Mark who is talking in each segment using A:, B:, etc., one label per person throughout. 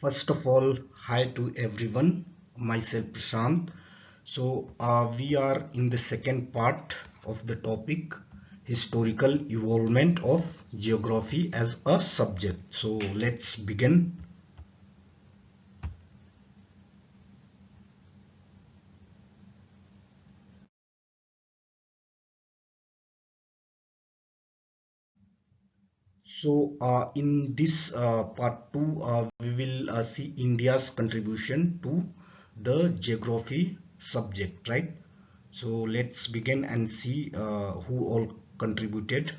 A: First of all, hi to everyone. Myself Prashant. We are in the second part of the topic historical evolvement of geography as a subject. So let's begin. In this part 2, we will see India's contribution to the geography subject, right? So let's begin and see who all contributed.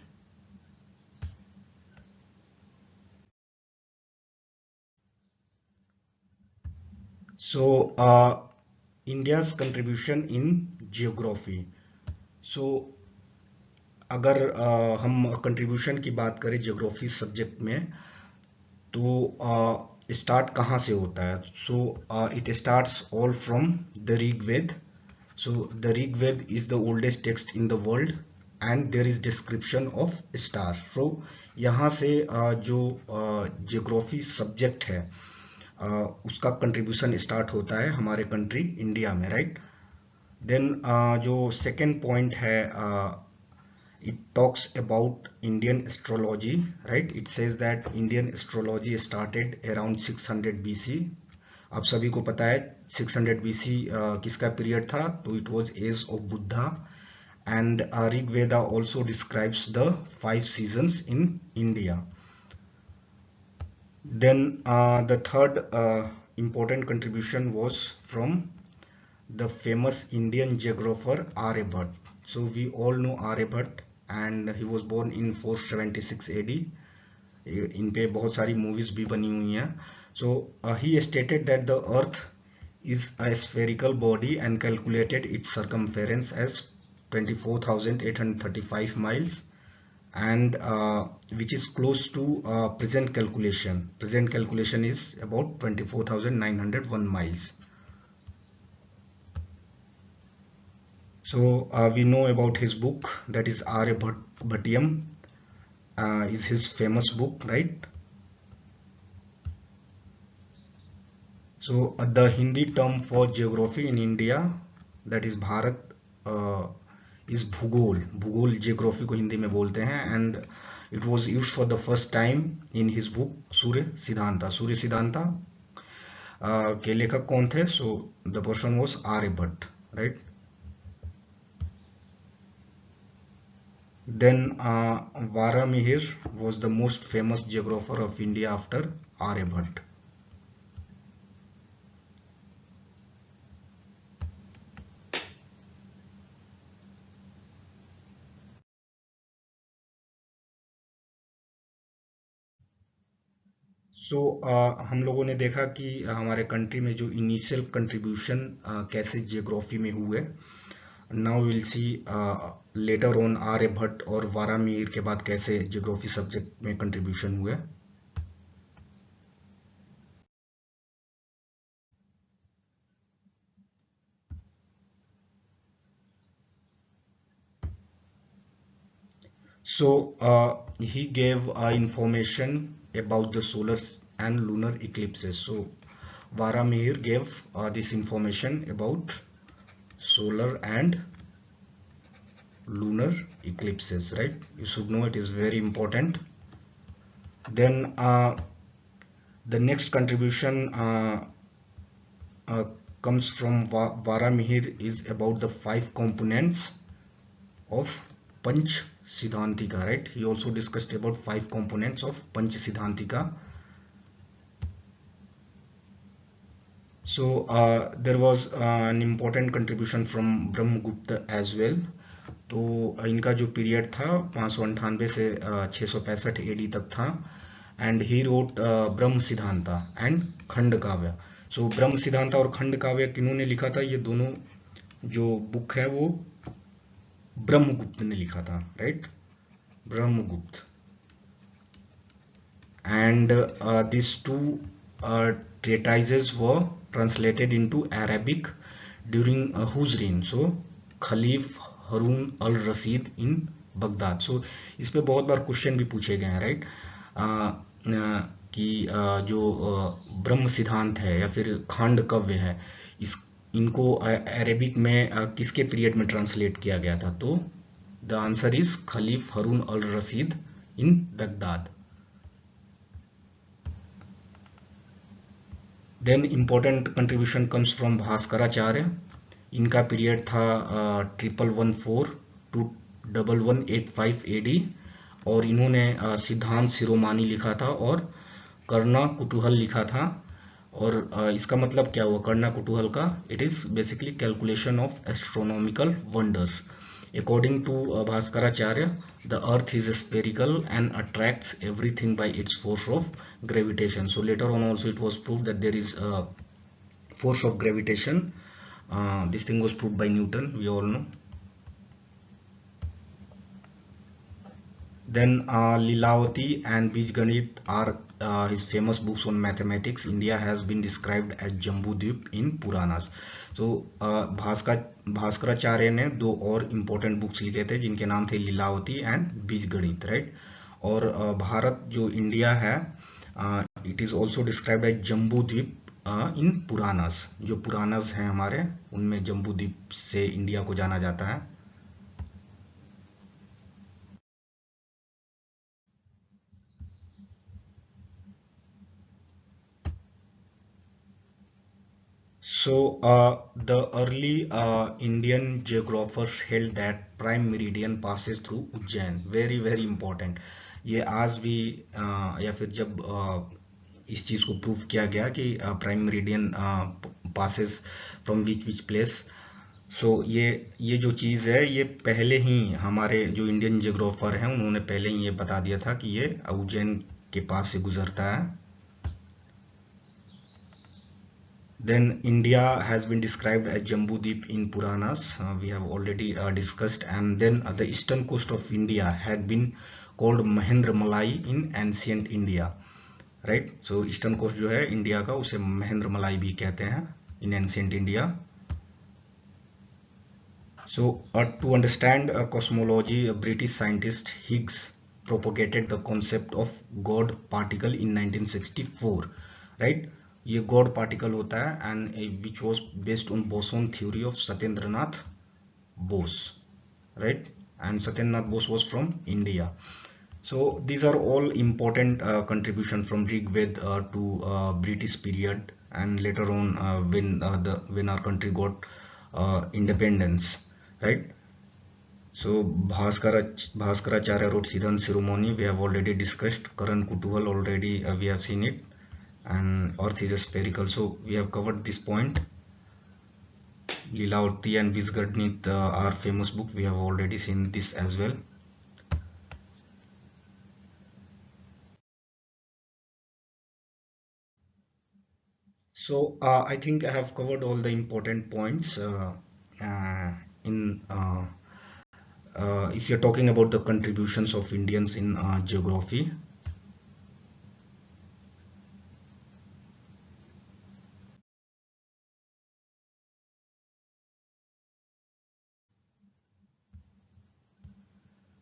A: So India's contribution in geography. So अगर हम contribution की बात करें geography subject में तो start कहाँ से होता है so it starts all from the Rigveda so the Rigveda is the oldest text in the world and there is description of stars so यहाँ से जो ज्योग्राफी सब्जेक्ट है उसका कंट्रीब्यूशन स्टार्ट होता है हमारे कंट्री इंडिया में राइट देन जो सेकेंड पॉइंट है it talks about Indian astrology, right? It says that Indian astrology started around 600 BC. आप सभी को पता है 600 BC किसका पीरियड था तो it was age of Buddha and Rig Veda also describes the 5 seasons in India. Then the third important contribution was from the famous Indian geographer Aryabhatta. So we all know Aryabhatta and he was born in 476 AD. इन पे बहुत सारी movies भी बनी हुई हैं so he stated that the earth is a spherical body and calculated its circumference as 24,835 miles and which is close to present calculation. Present calculation is about 24,901 miles. So we know about his book, that is Aryabhattiyam, is his famous book, right? So the Hindi term for geography in India, that is Bharat, is Bhugol. Bhugol geography को हिंदी में बोलते हैं and it was used for the first time in his book सूर्य सिद्धांता. सूर्य सिद्धांता के लेखक कौन थे? So the person was Aryabhatta, right? Then Varamihir was the most famous geographer of India after Aryabhatta. So हम लोगों ने देखा कि हमारे कंट्री में जो इनिशियल कंट्रीब्यूशन कैसे जियोग्राफी में हुए now will see later on Aryabhatta और वारामीर के बाद कैसे जियोग्राफी सब्जेक्ट में कंट्रीब्यूशन हुए So he gave information about the solar and lunar eclipses. So Varamihir gave this information about solar and lunar eclipses, right? You should know it is very important. Then the next contribution comes from Varamihir is about the 5 components of Panch Siddhantika, right? He also discussed about 5 components of Panch Siddhantika. So there was an important contribution from Brahmagupta as well. तो इनका जो period था 598 से 665 AD तक था and he wrote Brahma Siddhanta and खंड काव्य सो ब्रह्म सिद्धांता और खंड काव्य किन्होंने लिखा था ये दोनों जो बुक है वो ब्रह्मगुप्त ने लिखा था right Brahmagupta and this two treatises were translated into Arabic during whose reign? So Khalif Harun al-Rashid in Baghdad. So इस पे बहुत बार क्वेश्चन भी पूछे गए हैं राइट कि जो ब्रह्म सिद्धांत है या फिर खांड काव्य है, इस इनको अरेबिक में किसके पीरियड में ट्रांसलेट किया गया था? तो the answer is caliph Harun al Rashid in Baghdad. Then important contribution comes from Bhaskaracharya. इनका पीरियड था 1114 टू 1185 एडी, और इन्होंने सिद्धांत शिरोमानी लिखा था और कर्णा कुतूहल लिखा था। और इसका मतलब क्या हुआ कर्णा कुतूहल का? It is basically calculation of astronomical wonders. According to Bhaskaracharya, the earth is spherical and attracts everything by its force of gravitation. So later on also it was proved that there is a force of gravitation. This thing was proved by Newton, we all know. Then Lilavati and Bijganit are his famous books on mathematics. India has been described as Jambudvip in Puranas. So Bhaskaracharya ने दो और important books लिखे थे जिनके नाम थे Lilavati and बीजगणित, right. और भारत जो इंडिया है, it is also described as Jambudvipa in Puranas. जो पुरानास हैं हमारे, उनमें जम्बूद्वीप से इंडिया को जाना जाता है। So, the early Indian geographers held that prime meridian passes through Ujjain. Very very important. ये आज भी या फिर जब इस चीज को प्रूव किया गया कि prime meridian passes from which place. So ये जो चीज है, ये पहले ही हमारे जो इंडियन जियोग्राफर हैं उन्होंने पहले ही ये बता दिया था कि ये उज्जैन के पास से गुजरता है। Then India has been described as Jambudvip in Puranas. We have already discussed. And then the eastern coast of India had been called Mahendra Malai in ancient India. Right? So eastern coast जो है India का, उसे महेंद्र मलाई भी कहते हैं in ancient India. So to understand cosmology, a British scientist Higgs propagated the concept of God particle in 1964, right? ये God particle होता है and which was based on boson theory of Satyendranath Bose, right? And Satyendranath Bose was from India. So these are all important contribution from Rig Veda to British period, and later on when our country got independence, right? So Bhaskaracharya wrote Siddhant Shiromani. We have already discussed. Karan Kutuhal already we have seen it, and Earth is a spherical. So we have covered this point. Lilavati and Visgarnit are famous book. We have already seen this as well. So I think I have covered all the important points in if you're talking about the contributions of Indians in geography.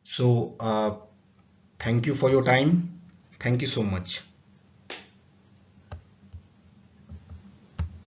A: So thank you for your time. Thank you so much.